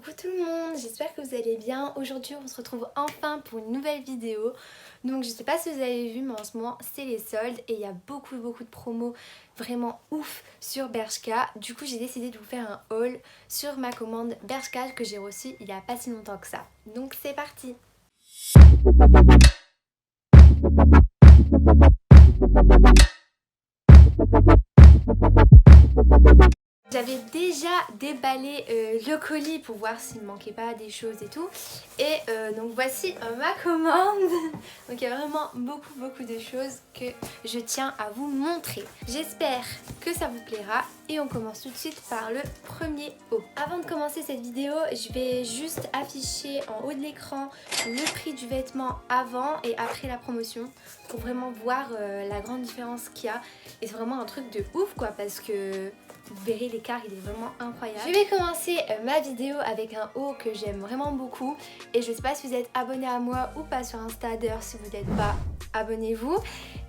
Coucou tout le monde, j'espère que vous allez bien. Aujourd'hui on se retrouve enfin pour une nouvelle vidéo. Donc je sais pas si vous avez vu mais en ce moment c'est les soldes et il y a beaucoup de promos vraiment ouf sur Bershka. Du coup j'ai décidé de vous faire un haul sur ma commande Bershka que j'ai reçue il y a pas si longtemps que ça. Donc c'est parti. J'avais déjà déballé le colis pour voir s'il ne manquait pas des choses et tout. Et donc voici ma commande. Donc il y a vraiment beaucoup de choses que je tiens à vous montrer. J'espère que ça vous plaira et on commence tout de suite par le premier haut. Avant de commencer cette vidéo, je vais juste afficher en haut de l'écran le prix du vêtement avant et après la promotion pour vraiment voir la grande différence qu'il y a. Et c'est vraiment un truc de ouf quoi, parce que vous verrez l'écart, il est vraiment incroyable. Je vais commencer ma vidéo avec un haut que j'aime vraiment beaucoup. Et je sais pas si vous êtes abonné à moi ou pas sur Insta. D'ailleurs si vous n'êtes pas, abonnez-vous.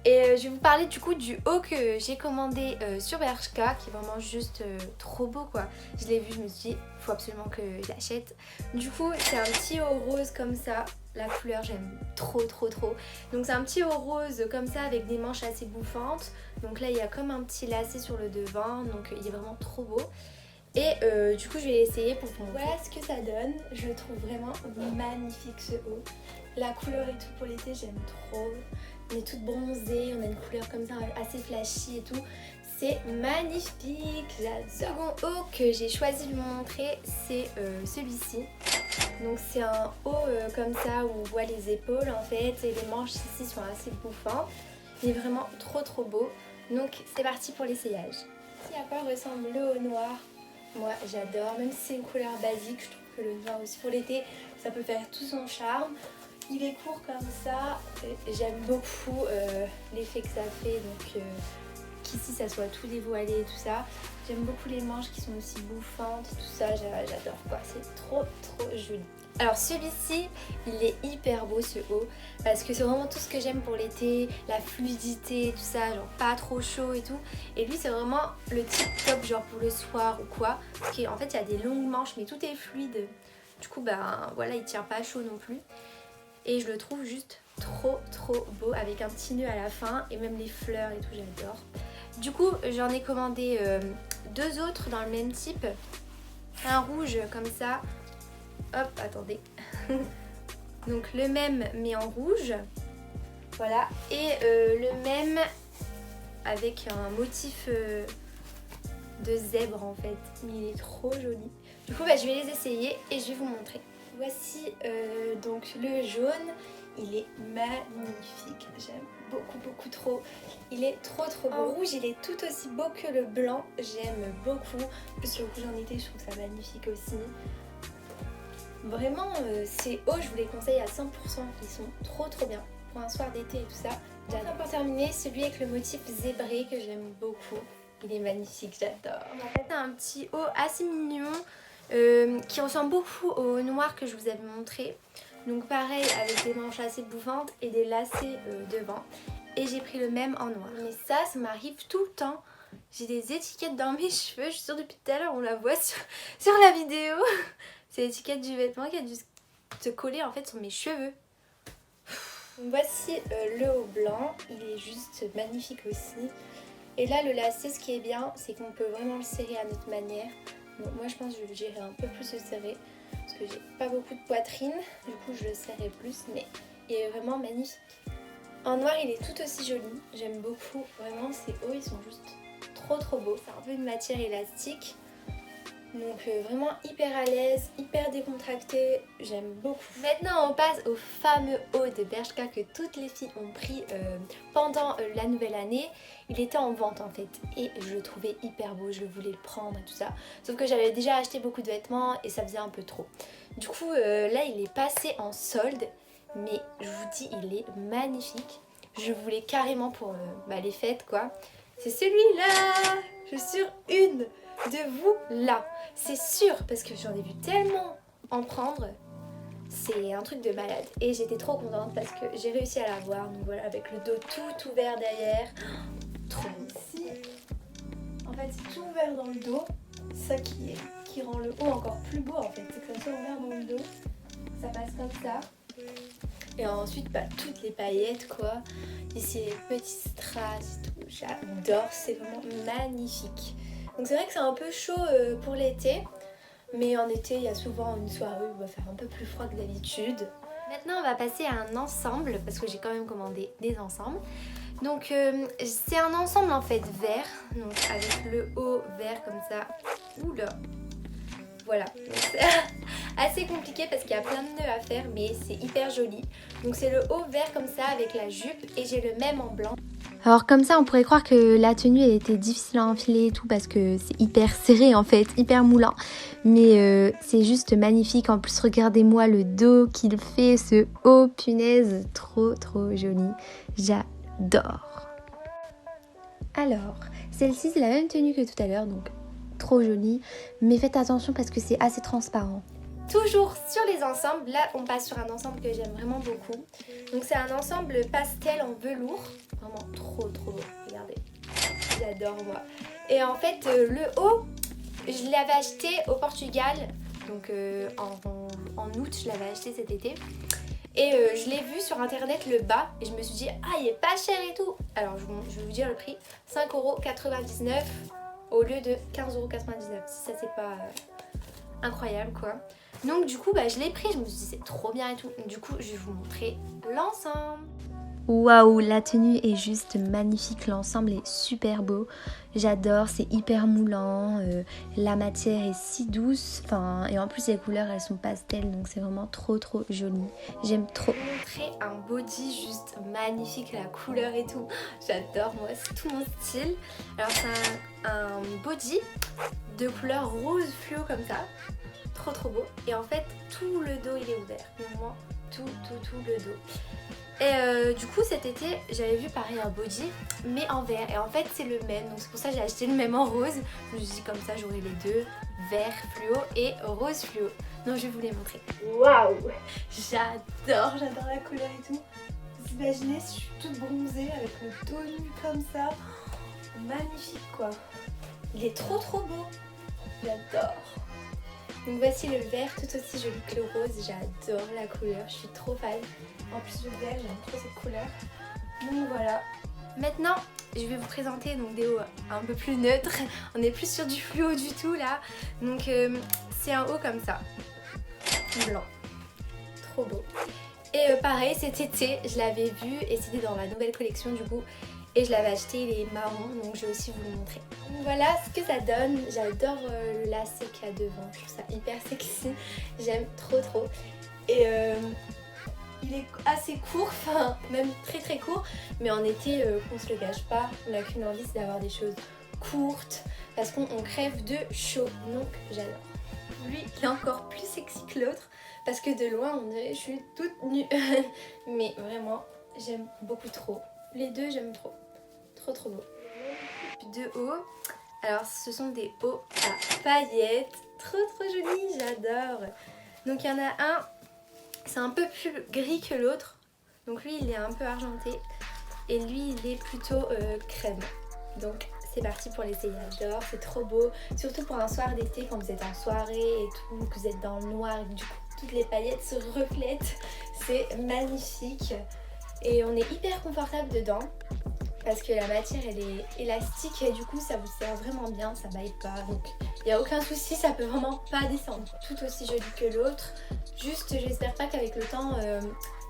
Et je vais vous parler du coup du haut que j'ai commandé sur Bershka, qui est vraiment juste trop beau quoi. Je l'ai vu, je me suis dit, faut absolument que je l'achète. Du coup c'est un petit haut rose comme ça. La couleur j'aime trop. Donc c'est un petit haut rose comme ça avec des manches assez bouffantes. Donc là il y a comme un petit lacet sur le devant, donc il est vraiment trop beau. Et du coup je vais l'essayer pour vous montrer. Voilà ce que ça donne, je le trouve vraiment magnifique ce haut. La couleur et tout pour l'été j'aime trop. On est toutes bronzées, on a une couleur comme ça assez flashy et tout. C'est magnifique, j'adore. Le second haut que j'ai choisi de vous montrer c'est celui-ci. Donc c'est un haut comme ça où on voit les épaules en fait et les manches ici sont assez bouffantes. Il est vraiment trop beau. Donc c'est parti pour l'essayage. Voici à quoi ressemble le haut noir. Moi j'adore, même si c'est une couleur basique, je trouve que le noir aussi pour l'été ça peut faire tout son charme. Il est court comme ça, j'aime beaucoup l'effet que ça fait, donc qu'ici ça soit tout dévoilé et tout ça. J'aime beaucoup les manches qui sont aussi bouffantes, tout ça, j'adore quoi, c'est trop joli. Alors celui-ci, il est hyper beau ce haut, parce que c'est vraiment tout ce que j'aime pour l'été, la fluidité, tout ça, genre pas trop chaud et tout. Et lui c'est vraiment le type top genre pour le soir ou quoi, parce qu'en fait il y a des longues manches mais tout est fluide. Du coup ben voilà, il tient pas chaud non plus. Et je le trouve juste trop beau avec un petit nœud à la fin et même les fleurs et tout, j'adore. Du coup j'en ai commandé deux autres dans le même type. Un rouge comme ça. Hop, attendez. Donc le même mais en rouge. Voilà. Et le même avec un motif de zèbre en fait. Mais il est trop joli. Du coup bah, je vais les essayer et je vais vous montrer. Voici donc le jaune. Il est magnifique. J'aime beaucoup trop. Il est trop beau. En rouge il est tout aussi beau que le blanc. J'aime beaucoup. En plus le rouge en été je trouve ça magnifique aussi. Vraiment ces hauts je vous les conseille à 100%. Ils sont trop bien pour un soir d'été et tout ça. Enfin, pour terminer, celui avec le motif zébré que j'aime beaucoup. Il est magnifique, j'adore. On va faire un petit haut assez mignon qui ressemble beaucoup au noir que je vous avais montré. Donc pareil avec des manches assez bouffantes et des lacets devant. Et j'ai pris le même en noir. Mais ça m'arrive tout le temps. J'ai des étiquettes dans mes cheveux. Je suis sûre depuis tout à l'heure on la voit sur la vidéo. C'est l'étiquette du vêtement qui a dû se coller en fait sur mes cheveux. Donc voici le haut blanc. Il est juste magnifique aussi. Et là le lacet, ce qui est bien, c'est qu'on peut vraiment le serrer à notre manière. Donc moi je pense que je vais le gérer un peu plus serré parce que j'ai pas beaucoup de poitrine. Du coup je le serrai plus, mais il est vraiment magnifique. En noir il est tout aussi joli. J'aime beaucoup. Vraiment ces hauts ils sont juste trop beaux. C'est un peu une matière élastique. Donc vraiment hyper à l'aise, hyper décontracté, j'aime beaucoup. Maintenant on passe au fameux haut de Bershka que toutes les filles ont pris pendant la nouvelle année. Il était en vente en fait et je le trouvais hyper beau, je voulais le prendre et tout ça. Sauf que j'avais déjà acheté beaucoup de vêtements et ça faisait un peu trop. Du coup là il est passé en solde, mais je vous dis il est magnifique. Je voulais carrément pour les fêtes quoi. C'est celui-là. Je suis sur une de vous là, c'est sûr, parce que j'en ai vu tellement en prendre, c'est un truc de malade. Et j'étais trop contente parce que j'ai réussi à l'avoir, donc voilà, avec le dos tout ouvert derrière, trop ici. En fait c'est tout ouvert dans le dos, ça qui rend le haut encore plus beau en fait, c'est que ça comme ça. Et ensuite toutes les paillettes quoi. Ici les petits strass et tout, j'adore, c'est vraiment magnifique. Donc c'est vrai que c'est un peu chaud pour l'été, mais en été il y a souvent une soirée où il va faire un peu plus froid que d'habitude. Maintenant on va passer à un ensemble parce que j'ai quand même commandé des ensembles. Donc c'est un ensemble en fait vert, donc avec le haut vert comme ça. Oula. Voilà, c'est assez compliqué parce qu'il y a plein de nœuds à faire mais c'est hyper joli. Donc c'est le haut vert comme ça avec la jupe et j'ai le même en blanc. Alors comme ça on pourrait croire que la tenue elle était difficile à enfiler et tout parce que c'est hyper serré en fait, hyper moulant. Mais c'est juste magnifique, en plus regardez-moi le dos qu'il fait, ce haut, punaise, trop joli, j'adore. Alors celle-ci c'est la même tenue que tout à l'heure donc trop jolie, mais faites attention parce que c'est assez transparent. Toujours sur les ensembles, là on passe sur un ensemble que j'aime vraiment beaucoup. Donc c'est un ensemble pastel en velours, vraiment trop beau, regardez, j'adore moi. Et en fait le haut, je l'avais acheté au Portugal, donc en août je l'avais acheté cet été. Et je l'ai vu sur internet le bas et je me suis dit ah il est pas cher et tout. Alors je vais vous dire le prix, 5,99€ au lieu de 15,99€, si ça c'est pas incroyable quoi. Donc du coup je l'ai pris, je me suis dit c'est trop bien et tout. Du coup je vais vous montrer l'ensemble. Waouh, la tenue est juste magnifique, l'ensemble est super beau, j'adore, c'est hyper moulant, la matière est si douce, et en plus les couleurs elles sont pastel donc c'est vraiment trop joli, j'aime trop. Je vais vous montrer un body juste magnifique, la couleur et tout, j'adore moi, c'est tout mon style. Alors c'est un body de couleur rose fluo comme ça, trop beau, et en fait tout le dos il est ouvert, vraiment tout le dos. Et du coup cet été j'avais vu pareil un body mais en vert et en fait c'est le même, donc c'est pour ça que j'ai acheté le même en rose. Je me suis dit comme ça j'aurai les deux, vert fluo et rose fluo. Donc je vais vous les montrer. Waouh, j'adore la couleur et tout. Vous imaginez si je suis toute bronzée avec le dos nu comme ça, magnifique quoi. Il est trop beau, j'adore. Donc voici le vert tout aussi joli que le rose, j'adore la couleur, je suis trop fan. En plus le vert, j'aime trop cette couleur. Donc voilà. Maintenant, je vais vous présenter donc des hauts un peu plus neutres. On est plus sur du fluo du tout là. Donc c'est un haut comme ça, blanc, trop beau. Et pareil cet été, je l'avais vu et c'était dans la nouvelle collection du coup. Et je l'avais acheté, il est marron, donc je vais aussi vous le montrer. Donc voilà ce que ça donne. J'adore le lacet qu'il y a devant, je trouve ça hyper sexy. J'aime trop. Et il est assez court, enfin même très court. Mais en été, qu'on se le gâche pas, on n'a qu'une envie, c'est d'avoir des choses courtes. Parce qu'on crève de chaud, donc j'adore. Lui, il est encore plus sexy que l'autre. Parce que de loin, on dirait que je suis toute nue. Mais vraiment, j'aime beaucoup trop. Les deux, j'aime trop. Trop beau. De hauts. Alors ce sont des hauts à paillettes. Trop jolis, j'adore. Donc il y en a un, c'est un peu plus gris que l'autre. Donc lui il est un peu argenté. Et lui il est plutôt crème. Donc c'est parti pour l'essayage. J'adore, c'est trop beau. Surtout pour un soir d'été quand vous êtes en soirée et tout, que vous êtes dans le noir et que du coup toutes les paillettes se reflètent. C'est magnifique. Et on est hyper confortable dedans. Parce que la matière elle est élastique et du coup ça vous sert vraiment bien, ça baille pas, donc il n'y a aucun souci, ça peut vraiment pas descendre. Tout aussi joli que l'autre, juste j'espère pas qu'avec le temps ça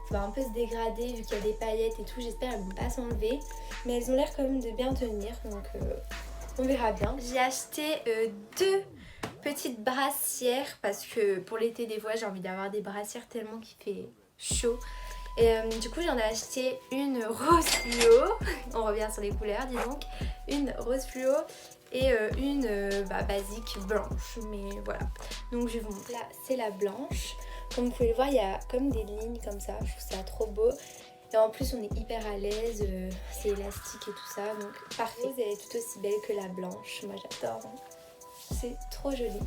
va un peu se dégrader vu qu'il y a des paillettes et tout, j'espère qu'elles vont pas s'enlever. Mais elles ont l'air quand même de bien tenir, donc on verra bien. J'ai acheté deux petites brassières parce que pour l'été des fois j'ai envie d'avoir des brassières tellement qu'il fait chaud. Et du coup j'en ai acheté une rose fluo, on revient sur les couleurs dis donc, une rose fluo et une basique blanche, mais voilà. Donc je vais vous montrer, là c'est la blanche, comme vous pouvez le voir il y a comme des lignes comme ça, je trouve ça trop beau. Et en plus on est hyper à l'aise, c'est élastique et tout ça, donc parfait. Elle est tout aussi belle que la blanche, moi j'adore, c'est trop joli.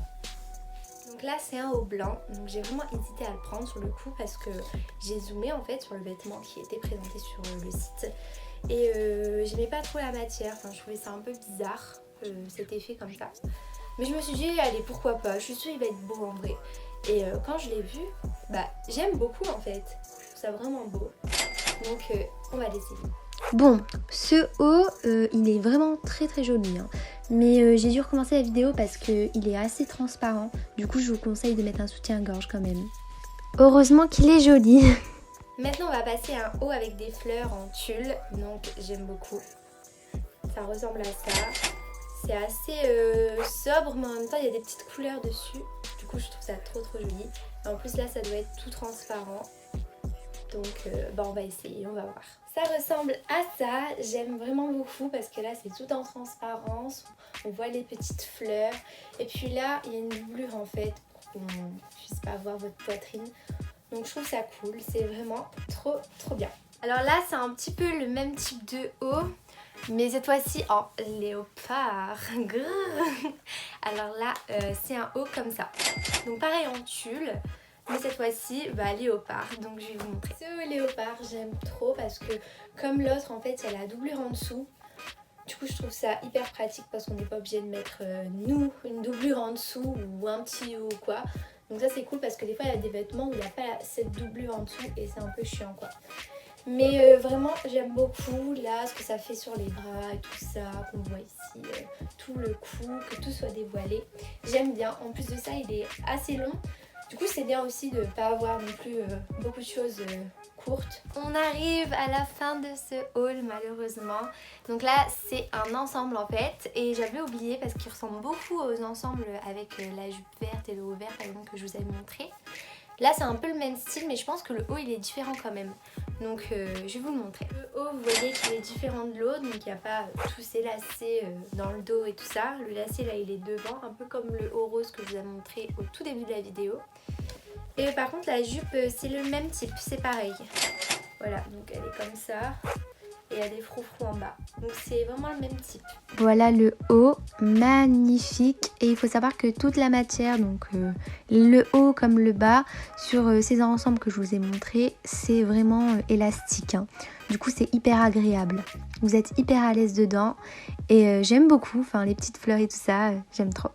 Donc là c'est un haut blanc, donc j'ai vraiment hésité à le prendre sur le coup parce que j'ai zoomé en fait sur le vêtement qui était présenté sur le site. Et j'aimais pas trop la matière, enfin je trouvais ça un peu bizarre cet effet comme ça. Mais je me suis dit allez pourquoi pas, je suis sûre il va être beau en vrai. Et quand je l'ai vu, j'aime beaucoup en fait. Je trouve ça vraiment beau. Donc on va l'essayer. Bon, ce haut, il est vraiment très très joli, hein. Mais j'ai dû recommencer la vidéo parce qu'il est assez transparent. Du coup, je vous conseille de mettre un soutien-gorge quand même. Heureusement qu'il est joli. Maintenant, on va passer à un haut avec des fleurs en tulle. Donc, j'aime beaucoup. Ça ressemble à ça. C'est assez sobre, mais en même temps, il y a des petites couleurs dessus. Du coup, je trouve ça trop joli. Et en plus, là, ça doit être tout transparent. Donc, on va essayer, on va voir. Ça ressemble à ça. J'aime vraiment beaucoup parce que là, c'est tout en transparence. On voit les petites fleurs. Et puis là, il y a une doublure en fait pour qu'on ne puisse pas voir votre poitrine. Donc, je trouve ça cool. C'est vraiment trop bien. Alors là, c'est un petit peu le même type de haut. Mais cette fois-ci en léopard. Alors là, c'est un haut comme ça. Donc pareil en tulle. Mais cette fois-ci, léopard. Donc je vais vous montrer. Ce haut léopard, j'aime trop parce que comme l'autre, en fait, il y a la doublure en dessous. Du coup, je trouve ça hyper pratique parce qu'on n'est pas obligé de mettre, nous, une doublure en dessous ou un petit haut ou quoi. Donc ça, c'est cool parce que des fois, il y a des vêtements où il n'y a pas cette doublure en dessous et c'est un peu chiant, quoi. Mais vraiment j'aime beaucoup là ce que ça fait sur les bras et tout ça, qu'on voit ici, tout le cou, que tout soit dévoilé. J'aime bien, en plus de ça il est assez long. Du coup c'est bien aussi de ne pas avoir non plus beaucoup de choses courtes. On arrive à la fin de ce haul malheureusement. Donc là c'est un ensemble en fait. Et j'avais oublié parce qu'il ressemble beaucoup aux ensembles avec la jupe verte et le haut vert par exemple que je vous avais montré. Là c'est un peu le même style mais je pense que le haut il est différent quand même. Donc je vais vous le montrer. Le haut vous voyez qu'il est différent de l'autre. Donc il n'y a pas tous ces lacets dans le dos et tout ça. Le lacet là il est devant. Un peu comme le haut rose que je vous ai montré au tout début de la vidéo. Et par contre la jupe c'est le même type. C'est pareil. Voilà donc elle est comme ça. Et il y a des froufrous en bas. Donc c'est vraiment le même type. Voilà le haut, magnifique. Et il faut savoir que toute la matière, donc le haut comme le bas, sur ces ensembles que je vous ai montrés, c'est vraiment élastique, hein. Du coup c'est hyper agréable. Vous êtes hyper à l'aise dedans. Et j'aime beaucoup, enfin les petites fleurs et tout ça, j'aime trop.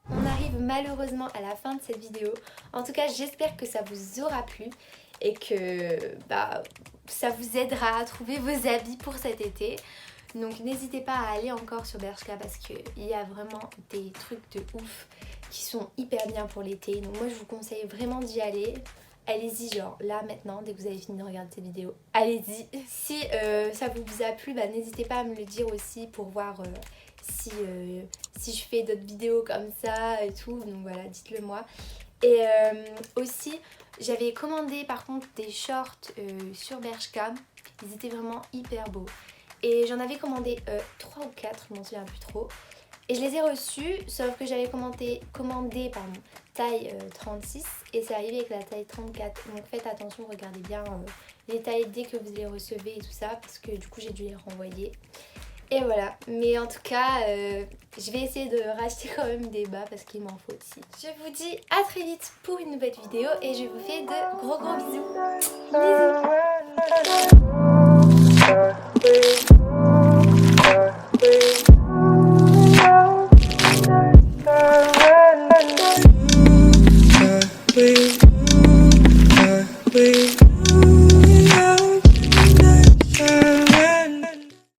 On arrive malheureusement à la fin de cette vidéo. En tout cas j'espère que ça vous aura plu. Et que ça vous aidera à trouver vos habits pour cet été. Donc n'hésitez pas à aller encore sur Bershka parce qu'il y a vraiment des trucs de ouf qui sont hyper bien pour l'été. Donc moi je vous conseille vraiment d'y aller. Allez-y genre là maintenant dès que vous avez fini de regarder cette vidéo. Allez-y. Si ça vous a plu, n'hésitez pas à me le dire aussi pour voir si je fais d'autres vidéos comme ça et tout. Donc voilà, dites-le moi. Et aussi j'avais commandé par contre des shorts sur Bershka. Ils étaient vraiment hyper beaux. Et j'en avais commandé 3 ou 4, je m'en souviens plus trop. Et je les ai reçus, sauf que j'avais commandé taille 36 et c'est arrivé avec la taille 34. Donc faites attention, regardez bien les tailles dès que vous les recevez et tout ça, parce que du coup j'ai dû les renvoyer. Et voilà, mais en tout cas, je vais essayer de racheter quand même des bas parce qu'il m'en faut aussi. Je vous dis à très vite pour une nouvelle vidéo et je vous fais de gros bisous. Bisous.